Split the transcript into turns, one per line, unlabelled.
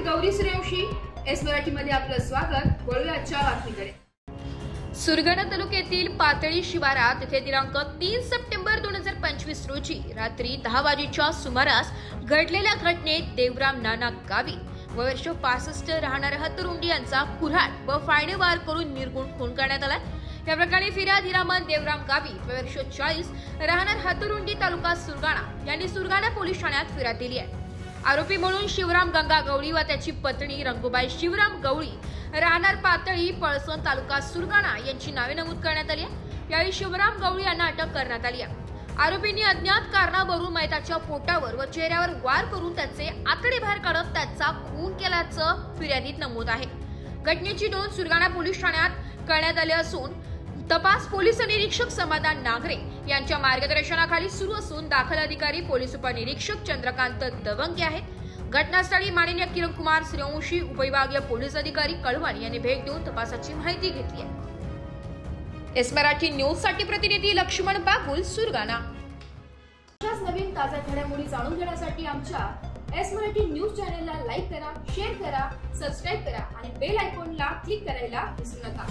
Gauri Suryavanshi, S Marathi मध्ये आपलं स्वागत। वळूया आजच्या बातमीकडे।
सुरगाणा तालुक्यातील पातळी शिवारात येथे दिनांक 3 सप्टेंबर 2025 रोजी रात्री 10 वाजेच्या सुमारास घडलेल्या घटनेत देवराम नाना गावी वर्ष 65 राहणाऱ्या हतरुंडी यांचा कुऱ्हाड व फायडे वार करून निर्गुण खून करण्यात आला। या प्रकरणी फिर्याद हिरामन देवराम गावी वर्ष 40 राहणार हतरुंडी तालुका सुरगाणा यांनी सुरगाणा पोलीस ठाण्यात फिर्याद दिली आहे। आरोपी म्हणून शिवराम गंगा गवळी व त्याची पत्नी रंगूबाई शिवराम गवळी राहणार पातळी पळसण तालुका सुरगाणा यांची नावे नमूद करण्यात आली आहे। यावेळी शिवराम गवळी यांना अटक करण्यात आली आहे। आरोपींनी अज्ञात कारणावरून मयताच्या पोटावर व चेहऱ्यावर वार करून त्याचे आतडे बाहेर काढत त्याचा खून केल्याचं फिर्यादीत नमूद आहे। घटनेची नोंद सुरगाणा पोलीस ठाण्यात करण्यात आली असून तपास पोलीस निरीक्षक समाधान नागरे यांच्या मार्गदर्शनाखाली सुरू असून दाखल अधिकारी पोलीस उपनिरीक्षक चंद्रकांत दवंगे आहेत। घटनास्थळी माननीय किरण कुमार सूर्यवंशी उपविभागीय पोलीस अधिकारी कळवण यांनी भेट देऊन तपासाची माहिती घेतली आहे। एस मराठी न्यूज साठी प्रतिनिधी लक्ष्मण बागुल, सुरगाणा।
अशाच नवीन ताज्या घडामोडी जाणून घेण्यासाठी आमच्या एस मराठी न्यूज चॅनलला लाईक करा, शेअर करा, सबस्क्राइब करा आणि बेल आयकॉनला क्लिक करायला विसरू नका।